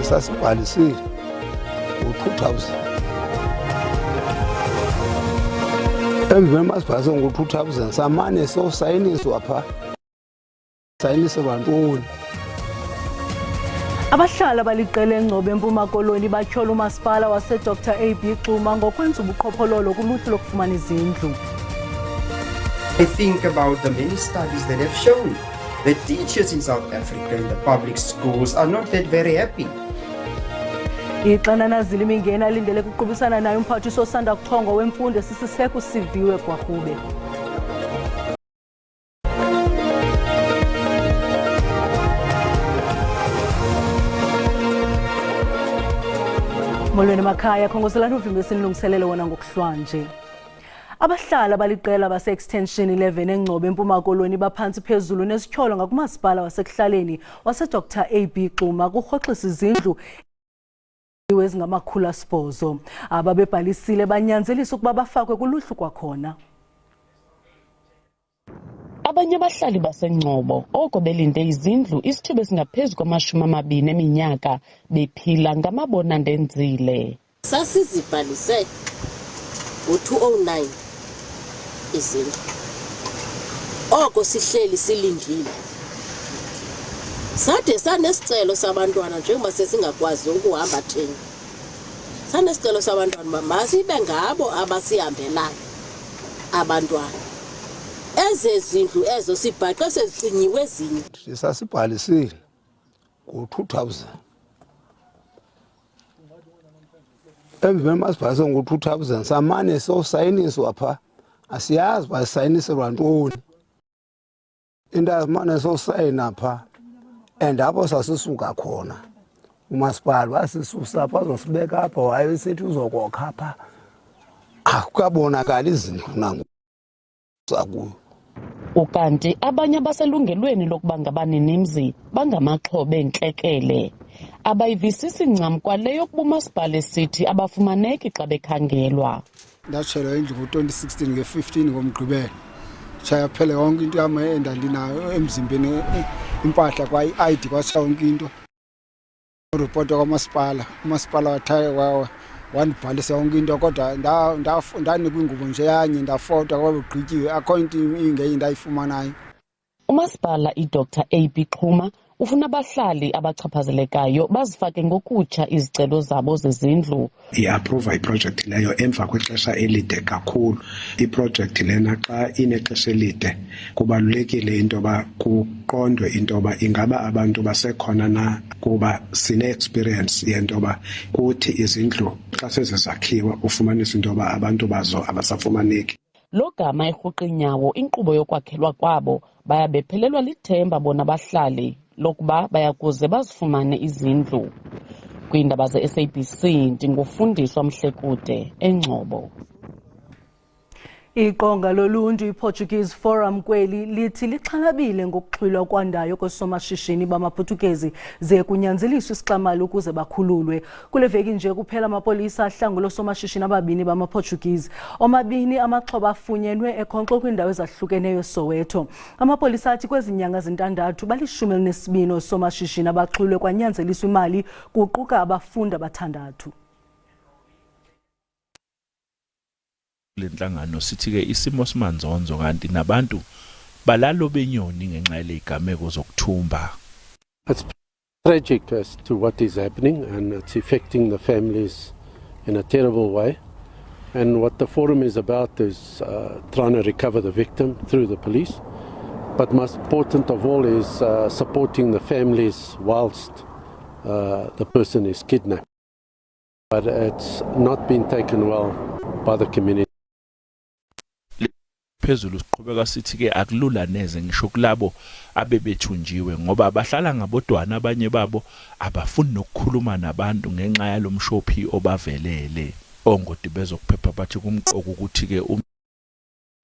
sasibhalisile ngo-2000 emveni masibhalise ngo-2000 samane sosayiniswa phaa sayiniswa ntoni. Abahlala baliqela eNgcobo eMpuma Koloni batyhola umasipala wase-Dr AB Xuma ngokwenza ubuqhophololo kuluhlu lokufumana izindlu. I think about the many studies that have shown that teachers in South Africa in the public schools are not that very happy. Ixanana zilimingena alindele kuqubisana naye umphathiswa osanda kuchongwa wemfundo esisiseko uSiviwe Gwarhube. Molweni makhaya, khongozelani uvimba esinilungiselele wona ngokuhlwanje. Abahlala baliqela base-Extension 11 eNgcobo eMpuma Koloni baphantsi phezulu nesityholo ngakumasipala wasekuhlaleni wase-Dr AB Xuma kurhoxisa izindlu ezingama-800. Ababebhalisile banyanzelisa ukuba bafakwe kuluhlu kwakhona. Abanye abahlali baseNgcobo oko belinde izindlu isithuba esingaphezu kwama-20 eminyaka bephila ngamabona ndenzile. Sasizibhalise ngo-2009 izindlu. Oko sihleli silindile. Sade sanesicelo sabantwana njengoba sesingakwazi ukuhamba thina. Sanesicelo sabantwana masibe ngabo abasihambelayo abantwana. Ezezindlu ezo sibhaqe sezicinyiwe ezinye. Sasibhalisile ngo-2000 emveni masibhalise ngo-2000 samane sosayiniswa phaa asiyazi uba sisayiniswa ntoni. Into azimane sosayina phaa and apho sasisuka khona umasipala wasisusa apha azosibeka apha wayesithi uzokokha apha akukabonakali izindlu nangoku. Ukanti abanye abaselungelweni lokuba ngabaninimzi bangamaxhobe entlekele abayivisisi ncam kwale yokuba umasipala esithi abafumaneki xa bekhangelwa. Ndatshelwa indlu ngo-2016 nge-15 ngomgqibelo. Tshaya phela yonke into yam endandinayo emzimbeni, impahla kwa-i-ID kwatshaya yonke into. Uripota kwamasipala, umasipala wathaya wandibhalisa yonke into kodwa ndanikwa ingubo nje yanye ndafota kwabe kugqityiwe akho into ingenye ndayifumanayo. Umasipala iDr AB Xuma ufuna abahlali abachaphazelekayo bazifake ngokutsha izicelo zabo zezindlu. I-approva iprojekthi leyo emva kwexesha elide kakhulu. Iprojekthi lena xa inexesha elide kubalulekile into yoba kuqondwe into yoba ingaba abantu basekhona na, kuba sine-experience yento yoba kuthi izindlu xa sezizakhiwa ufumanisa into yoba abantu bazo abasafumaneki. Lo gama erhuqa inyawo inkqubo yokwakhelwa kwabo baya bephelelwa lithemba bona abahlali lokuba bayakuze bazifumane izindlu. Kwiindaba ze-SABC ndingufundiswa Mhlekude eNgcobo. Iqonga loluntu iPortuguese Forum kweli lithi lixhalabile ngokuxhwilwa kwandayo koosomashishini bamaPhuthukezi ze kunyanzeliswa isixamali ukuze bakhululwe. Kule veki nje kuphela amapolisa ahlangula oosomashishini ababini bamaPortuguese. Omabini amaxhoba afunyenwe ekhonkxo kwiindawo ezahlukeneyo eSoweto. Amapolisa athi kwezi nyanga zintandathu bali-12 oosomashishini abaxhwilwe kwanyanzeliswa imali kuquka abafundi abathandathu. Lenhlangano sithi ke isimo simanzonzo kanti nabantu balalo benyoni ngenxa yelezigameko zokuthumba. It's tragic as to what is happening and it's affecting the families in a terrible way. And what the forum is about is trying to recover the victim through the police. But most important of all is supporting the families whilst the person is kidnapped. But it's not been taken well by the community. Phezulu siqhubeka sithi ke akulula neze ngisho kulabo abebethunjiwe ngoba bahlala ngabodwana abanye babo abafuni nokukhuluma nabantu ngenxa yalomshophi obavelele. Ongodi bezokuphepha bathi kumqoku ukuthi ke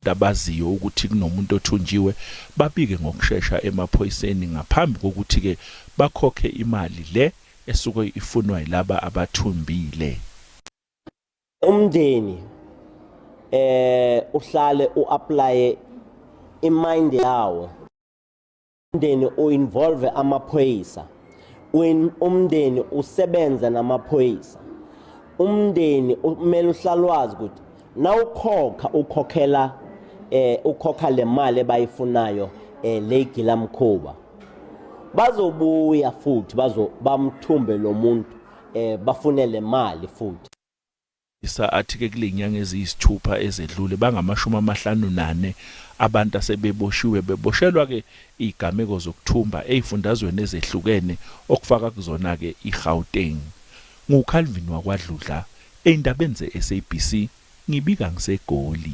abaziyo ukuthi kunomuntu othunjiwe babike ngokusheshsha emaphoyiseni ngaphambi kokuthi ke bakhokhe imali le esuke ifunwa yilaba abathumbile. Umndeni uhlale uapply imind yawo umndeni uinvolve amaphoyisa umndeni usebenza namaphoyisa umndeni umele uhlalwazi ukuthi nawukhokha ukhokha le mali bayifunayo legilamkhuba bazobuya futhi bamthumbe lo muntu bafune le mali futhi athi ke kulenyanga eziyisithupha ezedlule bangama54 abantu asebeboshiwe beboshelwa ke igameko zokuthumba ezifundazweni ezehlukene okufaka kuzona ke iGauteng. NguCalvin wakwaDludla eindabeni zeSABC ngibika ngiseGoli.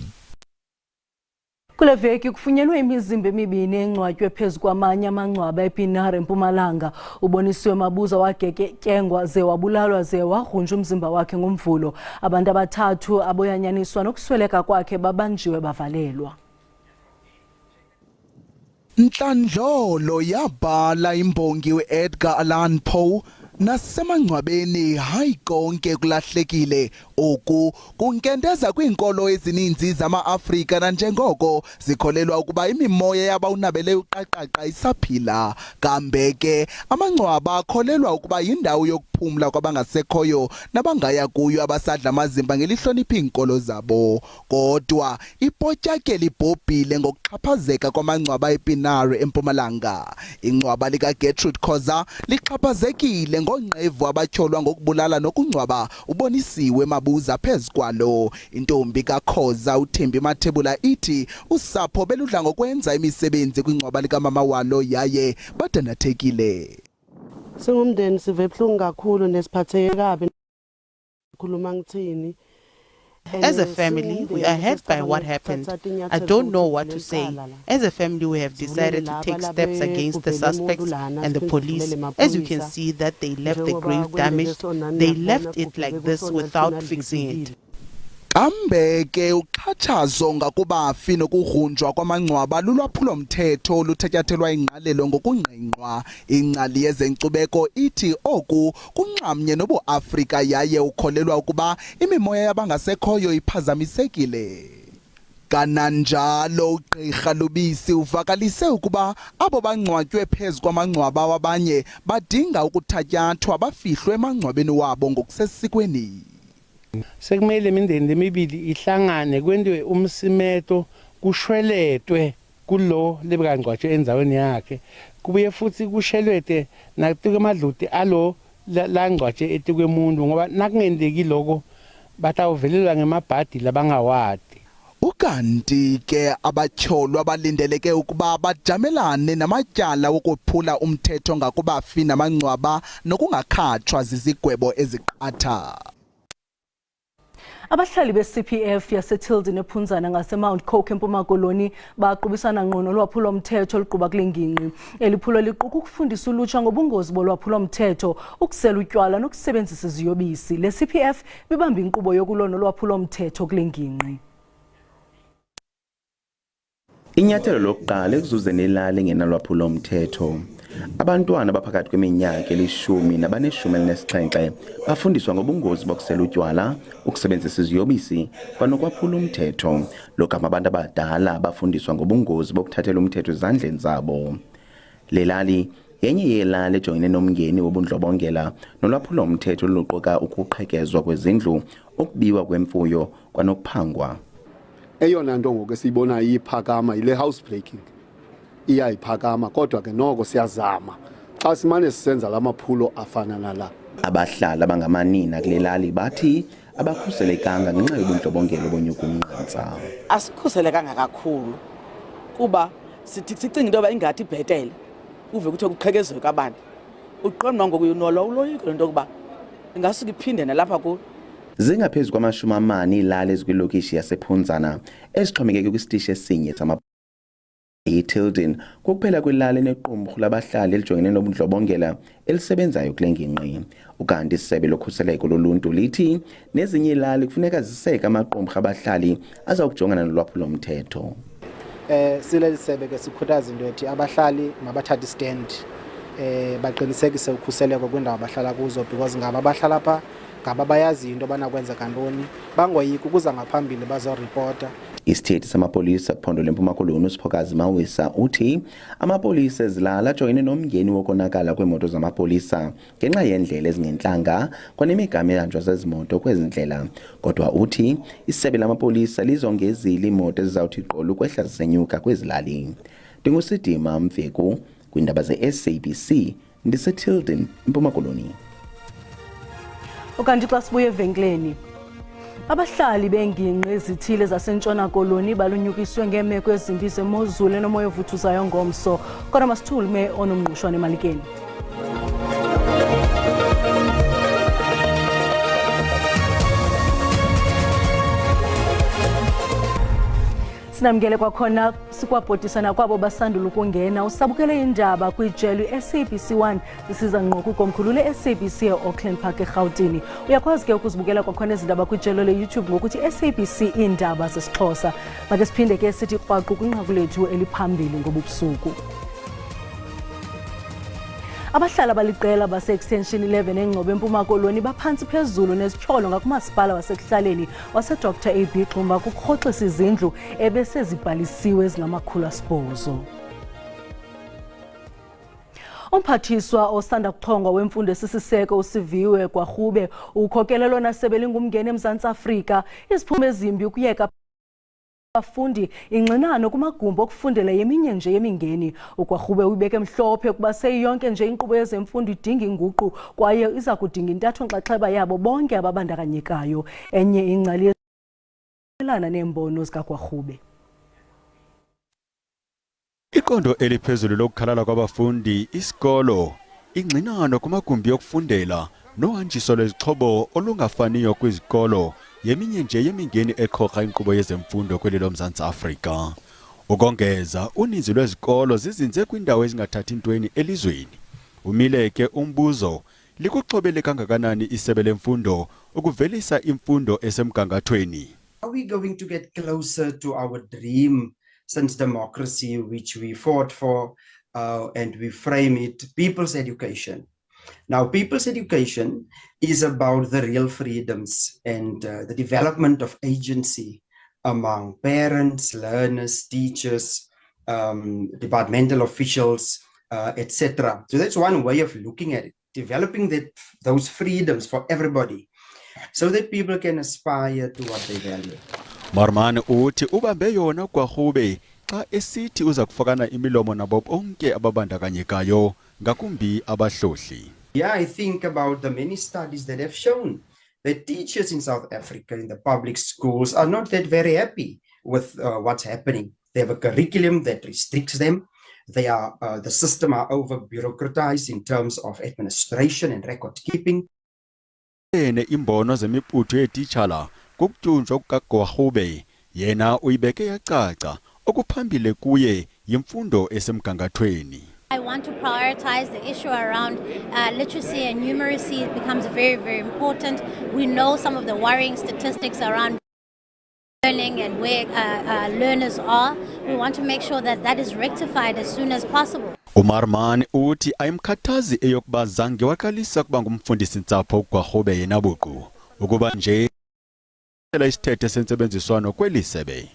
Kule veki kufunyenwe imizimba emibini engcwatywe phezu kwamanye amangcwaba ePinar eMpumalanga. Ubonisiwe Mabuza wageketyengwa ze wabulalwa ze wagrunjwa umzimba wakhe ngomvulo. Abantu abathathu aboyanyaniswa nokusweleka kwakhe babanjiwe bavalelwa. Nhlandlolo yabhala imbongi uEdgar Allan Poe nasemangcwabeni hayi konke kulahlekile oku kunkendeza kwiinkolo ezininzi zama-Afrika nanjengoko zikholelwa ukuba imimoya yabawunabele uqaqaqa isaphila kambe ke amangcwaba akholelwa ukuba yindawo yokuphumla kwabangasekhoyo nabangaya kuyo abasadla amazimba ngelihlonipha iinkolo zabo kodwa ipotyake libhobhile ngokuxhaphazeka kwamangcwaba ePinar eMpumalanga. Ingcwaba likaGertrude Khoza lixhaphazekile ngongqevu abatyholwa ngokubulala nokungcwaba ubonisiwe Mabuza phezu kwalo. Intombi kaKhoza uThembi Mathebula ithi usapho beludla ngokwenza imisebenzi kwingcwaba likamama walo yaye badandathekile. Singumndeni sive ebuhlungu kakhulu nesiphatheke kabi khuluma ngithini. As a family, we are hurt by what happened. I don't know what to say. As a family, we have decided to take steps against the suspects and the police. As you can see that they left the grave damaged. They left it like this without fixing it. Kambe ke uqhatshazo ngakubafi nokugrunjwa kwamangcwaba lulwaphulo mthetho oluthatyathelwa ingqalelo ngokungqengqwa. Ingcali yezenkcubeko ithi oku kunxamnye nobuAfrika yaye ukholelwa ukuba imimoya yabangasekhoyo iphazamisekile. Kananjalo uGqirha Lubisi uvakalise ukuba abo bangcwatywe phezu kwamangcwaba wabanye badinga ukuthatyathwa bafihlwe emangcwabeni wabo ngokusesikweni. Sekumele imindeni emibili ihlangane kwenziwe umsimeto kushweletwe kulo lebekangcwatshwe enzaweni yakhe kubuye futhi kushelwete nakutuke amadluti alo langcwatshwe etikwemuntu ngoba nakungenzeki lokho batawuvelelwa ngemabhadi labangawadi. Ukanti ke abatyholwa balindeleke ukuba bajamelane namatyala wokuphula umthetho ngakubafi namangcwaba nokungakhatshwa zizigwebo eziqatha. Abahlali be-CPF yaseTilden ephunzana ngaseMount Coke eMpuma Koloni baqubisana ngqo nolwaphulo mthetho oluquba kule ngingqi. Eliphulo liquka ukufundisa ulutsha ngobungozi bolwaphulo mthetho, ukusela utywala nokusebenzisa iziyobisi. Le CPF bibamba inkqubo yokulwa nolwaphulo mthetho kule ngingqi. Inyathelo lokuqala ekuzuzeni ilali ngenalwaphulo mthetho. Abantwana abaphakathi kweminyaka elishumi nabaneshumi elinesixhenxe bafundiswa ngobungozi bokusela utywala, ukusebenzisa iziyobisi kwanokwaphula umthetho. Lokama abantu abadala bafundiswa ngobungozi bokuthathela umthetho ezandleni zabo. Le lali yenye yelali ejongene nomngeni wobundlobongela nolwaphulo umthetho oluquka ukuqhekezwa kwezindlu, ukubiwa kwemfuyo kwanokuphangwa. Eyona nto ngoku esiyibona iyiphakama yile housebreaking. Iyayiphakama kodwa ke noko siyazama xa simane sisenza lamaphulo afana nala. Abahlali abangamanina kule lali bathi abakhuselekanga ngenxa yobundlobongela obonyuka umnqantsa. Asikhuselekanga kakhulu kuba sicinga into yoba ingathi ibhetele uve kuthiwa kuqhekezwe abantu. Uqonda ngoku unolo uloyiko lento yokuba ingasuka iphinde nalapha kulo. Zingaphezu kwama40 iilali ezikwilokishi yasephunzana ezixhomekeke kwisitishi esinye sama eTilden kukuphela kwilali enequmrhu labahlali elijongene nobundlobongela elisebenzayo kule ngingqi. Ukanti isebe lokhuseleko loluntu lithi nezinye iilali kufuneka ziseke amaqumrhu abahlali azawukujongana nolwaphulo mthetho. Sileli sebe ke sikhuthaza into ethi abahlali mabathathe istand baqinisekise ukhuseleko kwindawo abahlala kuzo because ngaba abahlala pha ngaba bayazi into banakwenza kantoni bangoyiki ukuza ngaphambili bazoripota. Isithethi samapolisa kuphondo lempuma koloni uSiphokazi Mawisa uthi amapolisa ezilala ajoyine nomngeni wokonakala kwemoto zamapolisa ngenxa yendlela ezingenhlanga kwanemigama ehanjwa zezimoto kwezindlela. Kodwa uthi isebe lamapolisa lizongezile imoto ezizawuthi iqolo ukwehla zisenyuka kwezilali. Ndingusidima Mfeku kwindaba ze-SABC ndiseTilden impuma koloni. Ukanti xa sibuye evenkileni, abahlali beengingqi ezithile zasentshona koloni balunyukiswe ngeemeko ezimbi zemozulu enomoya ovuthuzayo ngomso. Kodwa masithulume onomngqushwane Malikeni. Sinamngele kwakhona sikwabhodisana kwabo basandula ukungena usabukele indaba kwijelo SABC1 sisiza ngqo kwikomkhulu le-SABC e-Auckland Park eRhawutini. Uyakwazi ke ukuzibukela kwakhona izindaba kwijelo le-YouTube ngokuthi SABC iindaba zesiXhosa. Make siphinde ke sithi rhwaqu kwinqaku lethu eliphambili ngobubusuku. Abahlala baliqela base-Extension 11 engcobo empuma koloni baphantsi phezulu nezityholo ngakumasipala wasekuhlaleni wase-Dr. AB Xumba kukurhoxisa izindlu ebesezibhalisiwe ezingama-800. Umphathiswa osanda kuchongwa wemfundo esisiseko uSiviwe Gwarhube ukhokelelo nasebe lingumngeni eMzantsi Afrika iziphumo ezimbi ukuyeka abafundi ingxinano kumagumbi okufundela yeminye nje yemingeni. Ugwarhube uyibeke mhlophe ukuba seyiyonke nje inkqubo yezemfundo idinga inguqu kwaye iza kudinga intatho-nxaxheba yabo bonke ababandakanyekayo. Enye ingcali elana neembono zikaGwarhube. Iqondo eliphezulu lokukhalala kwabafundi, isikolo, ingxinano kumagumbi okufundela nohanjiso lwezixhobo olungafaniyo kwizikolo yeminye nje yemingeni eqhoqa inkqubo yezemfundo kweli loMzantsi Afrika. Ukongeza, uninzi lwezikolo zizinze kwindawo ezingathathi ntweni elizweni. Umile ke umbuzo, likuxhobele kangakanani isebe lemfundo ukuvelisa imfundo esemgangathweni? Are we going to get closer to our dream since democracy, which we fought for and we frame it, people's education? Now, people's education is about the real freedoms and the development of agency among parents, learners, teachers, departmental officials, etc. So that's one way of looking at it, developing those freedoms for everybody so that people can aspire to what they value. Marman uthi ubambe yona uGwarhube xa esithi uza kufakana imilomo nabo bonke ababandakanyekayo ngakumbi abahlohli. Yeah, I think about the many studies that have shown that teachers in South Africa in the public schools are not that very happy with what's happening. They have a curriculum that restricts them. They are the system are over bureaucratized in terms of administration and record keeping. Imbono zemiputho yetitshala kukutyunjwa kukaGwarhube yena uyibeke yacaca okuphambile kuye yimfundo esemgangathweni. I want to prioritize the issue around literacy and numeracy. It becomes very, very important. We know some of the worrying statistics around learning and where learners are. We want to make sure that that is rectified as soon as possible. Umarman uthi ayimkhathazi eyokuba zange waqalisa kuba ngumfundisi-ntsapho uGwarhube yena buqu ukuba nje isithethe sentsebenziswano kweli sebe.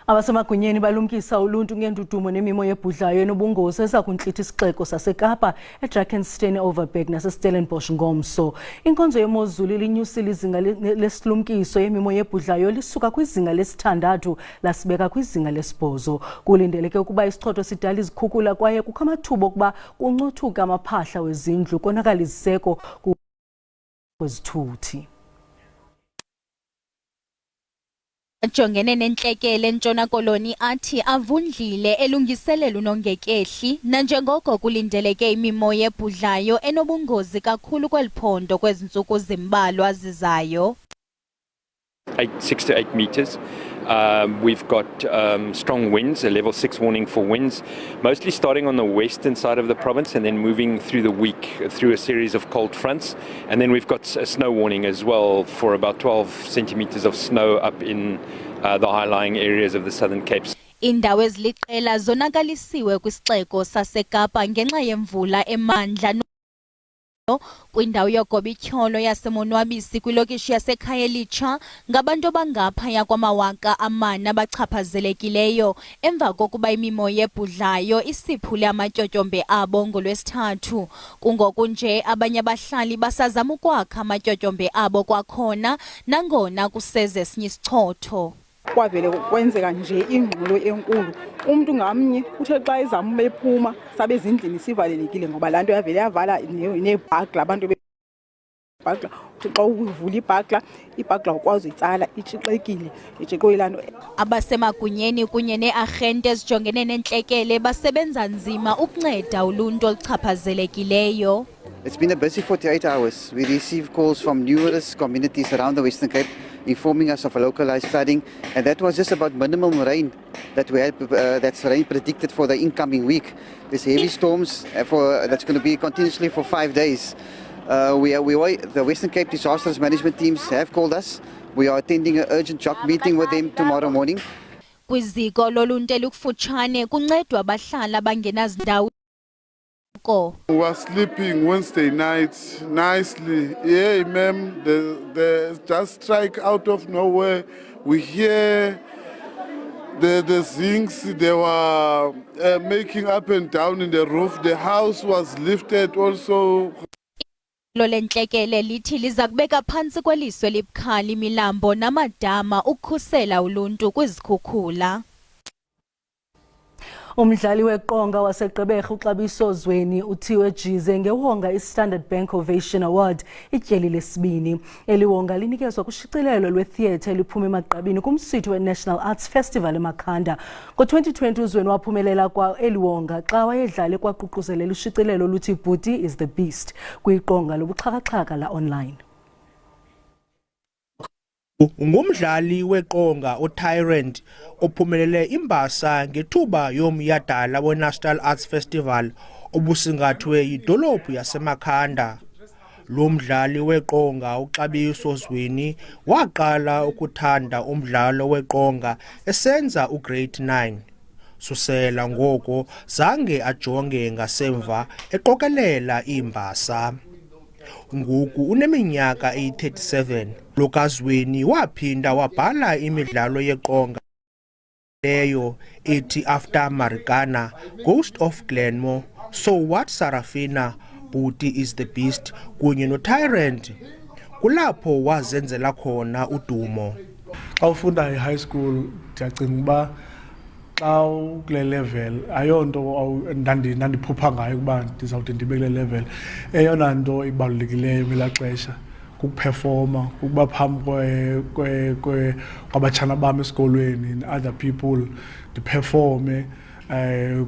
Abasemagunyeni balumkisa uluntu ngendudumo nemimo yebhudlayo enobungozi ezakuntlitha isixeko saseKapa eDrakensberg Overberg naseStellenbosch ngomso. Inkonzo yemozulu ilinyusile izinga lesilumkiso yemimo yebhudlayo lisuka kwizinga lesithandathu lasibeka kwizinga lesibhozo. Kulindeleke ukuba isichotho sidala izikhukhula kwaye kukho amathuba okuba kuncothuka amaphahla wezindlu konakala iziseko kwezithuthi. Jongene nentlekele entshona koloni athi avundlile elungiselela unongekehli nanjengoko kulindeleke imimo yebhudlayo enobungozi kakhulu kweliphondo kwezintsuku zimbalwa zizayo. 6 to 8 meters. We've got strong winds, a level 6 warning for winds, mostly starting on the western side of the province and then moving through the week through a series of cold fronts. And then we've got a snow warning as well for about 12 centimeters of snow up in the high-lying areas of the Southern Cape. Indawo eziliqela zonakalisiwe kwisixeko saseKapa ngenxa yemvula emandla kwindawo yogobityholo yasemonwabisi kwilokishi yaseKhayelitsha ngabantu abangaphaya kwama-4,000 abachaphazelekileyo emva kokuba imimoya ebhudlayo isiphule amatyotyombe abo ngoLwesithathu. Kungoku nje abanye abahlali basazama ukwakha amatyotyombe abo kwakhona nangona kuseze esinye isichotho. Kwavele kwenzeka nje ingxolo enkulu. Umuntu ngamnye uthe xa ezama bephuma sabe ezindlini sivalelekile ngoba lanto yavele yavala nebhagla abantu bebhagla. Xa uvula ibhagla ukwazi itsala itshixekile itshiqwe ilanto. Abasemagunyeni kunye neearhente ezijongene nentlekele basebenza nzima ukunceda uluntu oluchaphazelekileyo. It's been a busy 48 hours. We receive calls from numerous communities around the Western Cape informing us of a localized flooding, and that was just about minimum rain that we had. That's rain predicted for the incoming week. There's heavy storms that's going to be continuously for 5 days. The Western Cape Disasters Management teams have called us. We are attending an urgent job meeting with them tomorrow morning. Kwiziko loluntu elukufutshane kuncedwa abahlali abangenazindawo. We were sleeping Wednesday night nicely. Yeah, ma'am, the just strike out of nowhere. We hear the zincs, they were making up and down in the roof. The house was lifted also. Lo lentlekele lithi liza kubeka phantsi kweliso elibukhali imilambo namadama ukukhusela uluntu kwizikhukhula. Umdlali weqonga waseGqeberha uXabiso Zweni uthiwe jize ngewonga iStandard Bank Ovation Award ityeli lesibini. Eliwonga linikezwa kushicilelo lwetheatre eliphume emagqabini kumsitho weNational Arts Festival eMakhanda. Ngo-2020 uZweni waphumelela kwa eliwonga xa wayedlale kwaququzelela ushicilelo luthi Booty is the Beast kwiqonga lobuxhakaxhaka la online. Ngumdlali weqonga uTyrant ophumelele imbasa ngethuba yomyadala weNational Arts Festival obusingathwe yidolophu yaseMakhanda. Lo mdlali weqonga uXabiso Zweni waqala ukuthanda umdlalo weqonga esenza uGrade 9. Susela ngoko zange ajonge ngasemva eqokelela imbasa. Ngoku uneminyaka eyi-37. Lo kaZweni waphinda wabhala imidlalo yeqonga leyo ethi After Marikana, Ghost of Glenmore, So What Sarafina, Booty is the Beast kunye noTyrant. Kulapho wazenzela khona udumo. Xa ufunda e-high school ndiyacinga uba xa ukule level ayonto ndandiphupha ngayo ukuba ndizawude ndibe kule level. Eyona nto ibalulekileyo ngelaa xesha kukuperforma, ukuba phambi kwabatshana bam esikolweni other people ndiperforme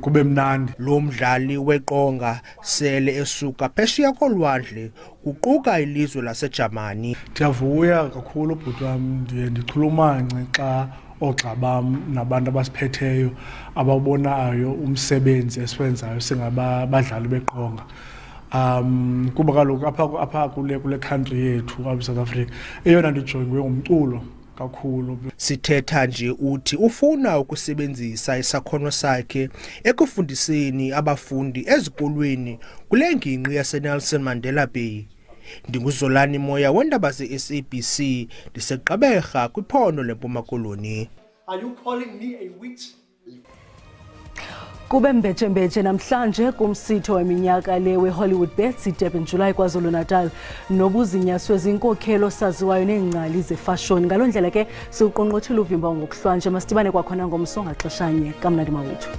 kube mnandi. Lo mdlali weqonga sele esuka phesheya kolwandle kuquka ilizwe laseJamani. Ndiyavuya kakhulu ubhuti wam, ndiye ndichulumance xa oogxa bam nabantu abasiphetheyo ababonayo umsebenzi esiwenzayo singabadlali beqonga. Kuba kaloku apha kule country yethu apha South Africa eyona nto ijongiwe ngumculo kakhulu. Sithetha nje uthi ufuna ukusebenzisa isakhono sakhe ekufundiseni abafundi ezikolweni kule ngingqi yaseNelson Mandela Bay. Ndinguzolani Moya wendaba ze-SABC ndiseGqeberha kwiphondo leMpuma Koloni. Are you calling me a witch? Kube mbetshe namhlanje kumsitho weminyaka le weHollywood Bets iDurban July KwaZulu-Natal nobuzinyaswe zinkokhelo saziwayo neengcali zefashoni. Ngaloo ndlela ke siuqonqothile uvimba ngokuhlwanje. Masitibane kwakhona ngomso ngaxeshanye. Kamnandi mawethu.